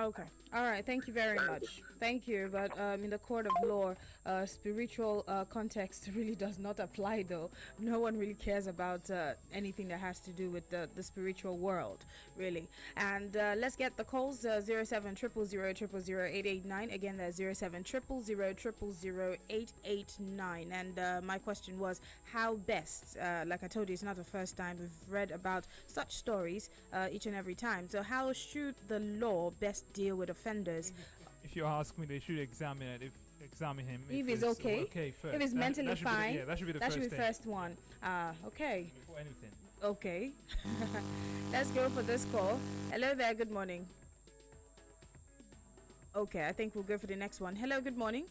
Okay. All right. Thank you very much. Thank you. But in the court of law, spiritual context really does not apply, though. No one really cares about anything that has to do with the spiritual world, really. And let's get the calls 07 889. Again, that's 07 889. And my question was how best, like I told you, it's not the first time we've read about such stories each and every time. So, how should the law best deal with offenders? If you ask me, they should examine him. If he's okay first. If he's mentally fine, that should be the first one. Okay. Before anything. Okay. Let's go for this call. Hello there. Good morning. Okay, I think we'll go for the next one. Hello. Good morning.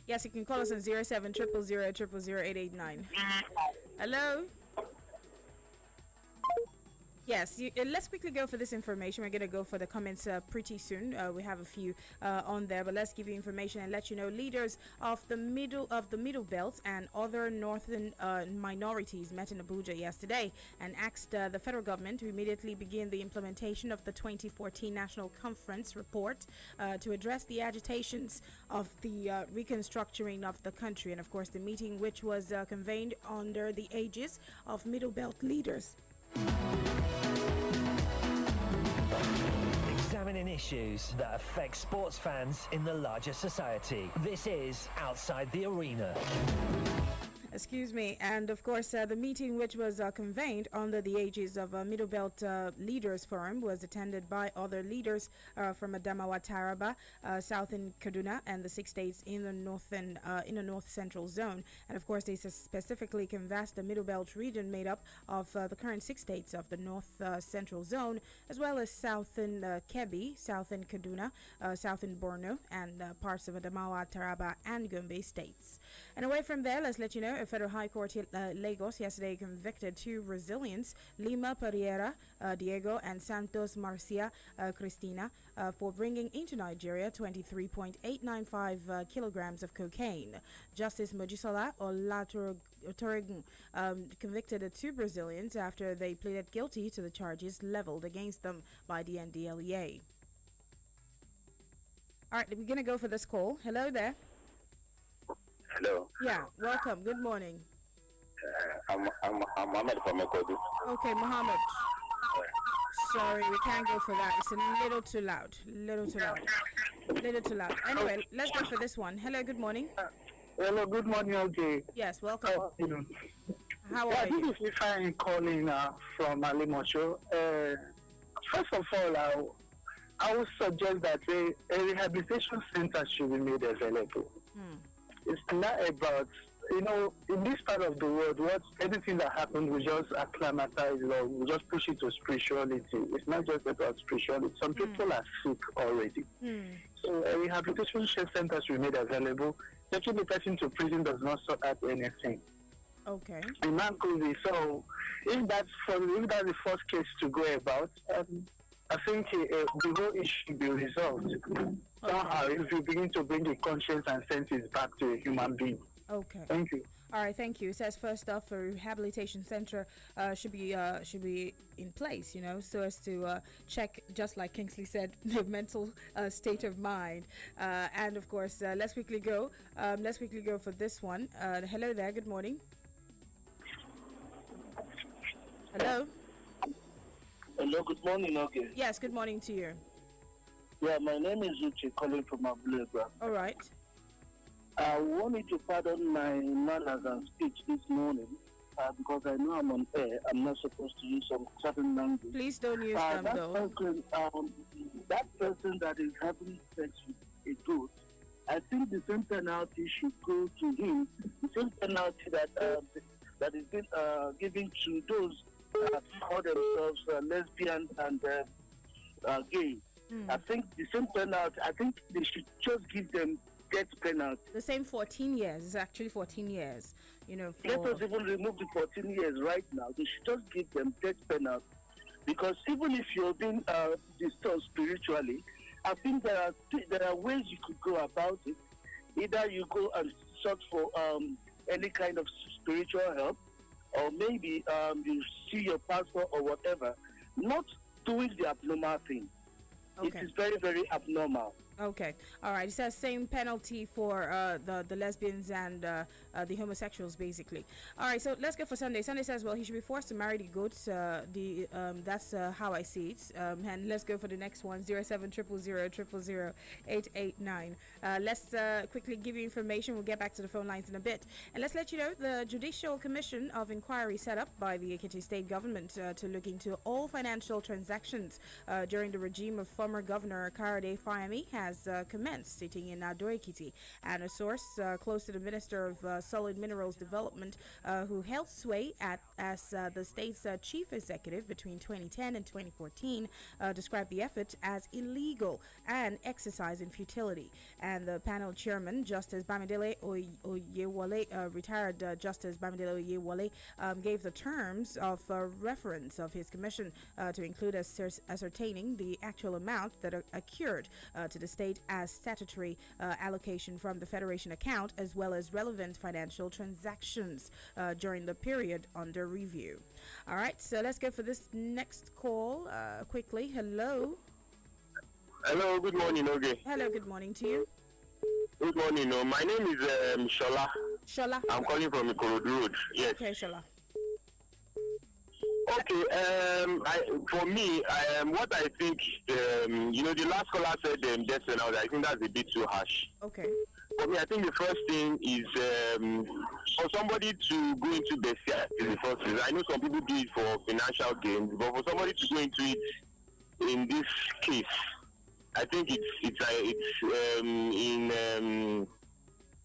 Yes, you can call us on 07 889. Hello. Yes, let's quickly go for this information. We're going to go for the comments pretty soon. We have a few on there, but let's give you information and let you know. Leaders of the middle belt and other northern minorities met in Abuja yesterday and asked the federal government to immediately begin the implementation of the 2014 National Conference report to address the agitations of the reconstructing of the country. And of course, the meeting, which was convened under the aegis of middle belt leaders. Examining issues that affect sports fans in the larger society. This is Outside the Arena. Excuse me. And of course, the meeting, which was convened under the aegis of Middle Belt Leaders Forum, was attended by other leaders from Adamawa, Taraba, Southern Kaduna, and the 6 states in the North Central Zone. And of course, they specifically canvassed the Middle Belt region, made up of the current 6 states of the North Central Zone, as well as Southern Kebbi, Southern Kaduna, Southern Borno, and parts of Adamawa, Taraba, and Gombe states. And away from there, let's let you know. A federal high court Lagos yesterday convicted 2 Brazilians, Lima Pereira Diego and Santos Marcia Cristina, for bringing into Nigeria 23.895 kilograms of cocaine. Justice Mojisola Olatorgun convicted the 2 Brazilians after they pleaded guilty to the charges leveled against them by the NDLEA. All right, we're going to go for this call. Hello there. Hello. Yeah, welcome. Good morning. I'm Mohammed from Ekodi. Okay, Mohammed. Sorry, we can't go for that. It's a little too loud. Anyway, let's go for this one. Hello, good morning. Hello, good morning, Oge. Yes, welcome. How are you? This is Ifeanyi calling from Alimosho. First of all, I would suggest that a rehabilitation center should be made available. It's not about, in this part of the world, anything that happens, we just acclimatize or we just push it to spirituality. It's not just about spirituality. Some people are sick already. So a rehabilitation center should be made available. Taking the person to prison does not sort out anything. Okay. The man could be, so if that's the first case to go about, I think the whole issue should be resolved. Somehow, if you begin to bring the conscience and senses back to a human being. Okay. Thank you. All right, thank you. It says first off, a rehabilitation center should be in place, so as to check, just like Kingsley said, the mental state of mind. And of course, let's quickly go. Let's quickly go for this one. Hello there. Good morning. Hello. Hello, good morning, okay. Yes, good morning to you. Yeah, my name is Uche, calling from Abulega. All right. I wanted to pardon my manners and speech this morning because I know I'm on air. I'm not supposed to use some certain language. Please don't use them, though. That person that is having sex with a goat, I think the same penalty should go to him. The same penalty that is being given to those that call themselves lesbians and gay. I think the same penalty. I think they should just give them death penalty. The same 14 years. It's actually 14 years. Let us even remove the 14 years right now. They should just give them death penalty. Because even if you're being disturbed spiritually, I think there are ways you could go about it. Either you go and search for any kind of spiritual help, or maybe you see your pastor or whatever. Not doing the abnormal thing. Okay. It is very, very abnormal. Okay. All right. It says same penalty for the lesbians and the homosexuals, basically. All right. So let's go for Sunday. Sunday says, well, he should be forced to marry the goats. That's how I see it. And let's go for the next one. 07000000889. Let's quickly give you information. We'll get back to the phone lines in a bit. And let's let you know the Judicial Commission of Inquiry set up by the Ekiti State government to look into all financial transactions during the regime of former Governor Karade Fayemi has commenced, sitting in Ado Ekiti. And a source close to the Minister of Solid Minerals Development, who held sway as the state's chief executive between 2010 and 2014, described the effort as illegal and exercise in futility. And the panel chairman, Justice Bamidele Oyewole, retired Justice Bamidele Oyewole, gave the terms of reference of his commission to include ascertaining the actual amount that occurred to the state as statutory allocation from the Federation account, as well as relevant financial transactions during the period under review. All right, so let's go for this next call quickly. Hello. Hello, good morning, Oge. Hello, good morning to you. Good morning. My name is Shola. Shola. I'm calling from Ikorodu Road. Yes. Okay, Shola. Okay, for me, what I think, the last caller said death penalty. I think that's a bit too harsh. Okay. For me, I think the first thing is for somebody to go into bestiality in the first place. I know some people do it for financial gain, but for somebody to go into it in this case, I think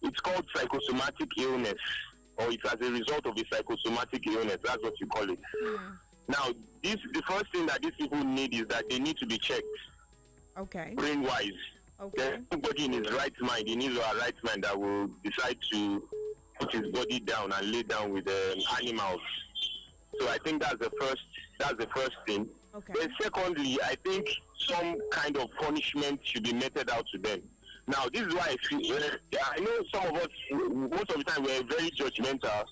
it's called psychosomatic illness, or it's as a result of a psychosomatic illness. That's what you call it. Now, the first thing that these people need is that they need to be checked. Okay. Brain-wise. Okay. There's nobody in his right mind, in his or her right mind, that will decide to put his body down and lay down with animals. So I think that's the first thing. Okay. Then secondly, I think some kind of punishment should be meted out to them. Now, this is why I know some of us, most of the time, we're very judgmental,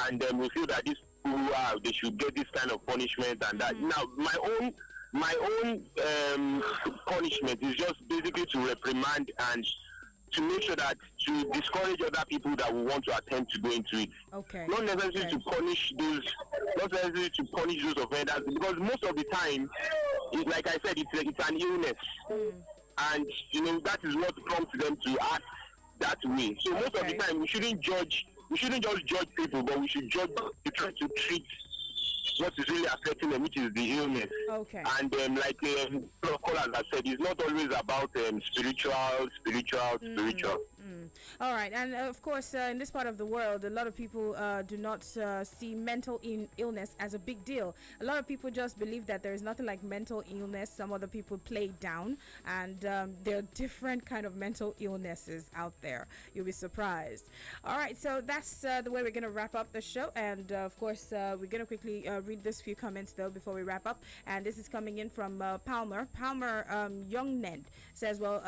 and we feel that these people they should get this kind of punishment and that. Now, my own punishment is just basically to reprimand and to make sure that to discourage other people that will want to attempt to go into it. Okay. Not necessarily to punish those offenders, because most of the time, like I said, it's an illness. And that is what prompts them to act that way. So most of the time, we shouldn't just judge people, but we should try to treat what is really affecting them, which is the illness. Okay. And like callers have said, it's not always about spiritual. All right, and of course, in this part of the world, a lot of people do not see mental illness as a big deal. A lot of people just believe that there is nothing like mental illness. Some other people play it down, and there are different kind of mental illnesses out there. You'll be surprised. All right, so that's the way we're going to wrap up the show, and of course, we're going to quickly read this few comments though before we wrap up. And this is coming in from Palmer. Young Ned says, well,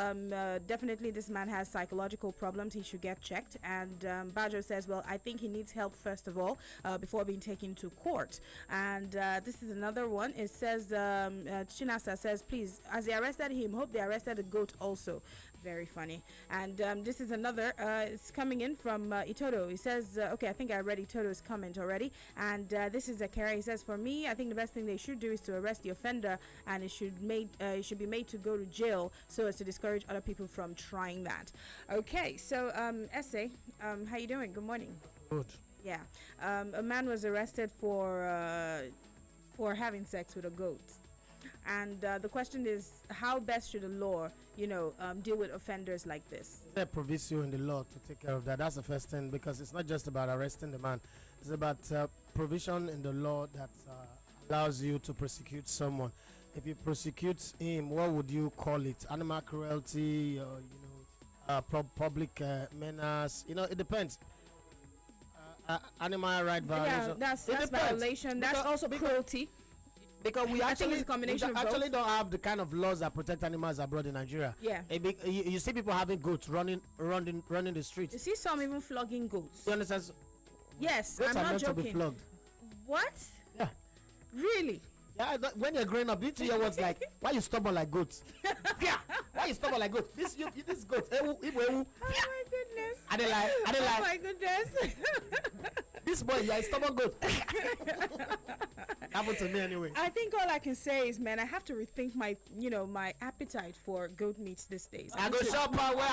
definitely this man has psychological problems. He should get checked. And Bajo says, well, I think he needs help first of all before being taken to court. And this is another one. It says Chinasa says, please, as they arrested him, hope they arrested the goat also. Very funny. And this is another, it's coming in from Itodo. He says, okay, I think I read Itodo's comment already. And this is Akira. He says, for me, I think the best thing they should do is to arrest the offender, and it should be made to go to jail so as to discourage other people from trying that. Okay, so Essay, how you doing? Good morning. Good. Yeah. A man was arrested for having sex with a goat. And the question is, how best should the law, deal with offenders like this? There proviso in the law to take care of that. That's the first thing, because it's not just about arresting the man. It's about provision in the law that allows you to prosecute someone. If you prosecute him, what would you call it? Animal cruelty, or public menace? It depends. Animal right violation. Yeah, that's violation. That's also cruelty. Because we actually don't have the kind of laws that protect animals abroad in Nigeria. Yeah. You see people having goats running the streets. You see some even flogging goats. You understand? Yes, goats I'm are not meant joking. to be flogged. What? Yeah. Really? Yeah, when you're growing up, you two year was like, why you stubborn like goat? Yeah, why you stubborn like goat? This goat. Oh my goodness. I didn't like. Oh my goodness. This boy, yeah, stubborn goat. Happened to me anyway. I think all I can say is, man, I have to rethink my, my appetite for goat meat these days. I go shop away.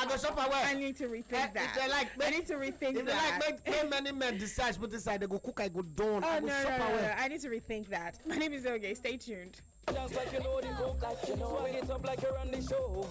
I need to rethink that. I need to rethink if that. If they like, many men decide put inside, they go cook, I go down. Oh, I go shop away. I need to rethink that. My name is Oge. Stay tuned. Just like you know the book, like you know, swag it up like you're on the show.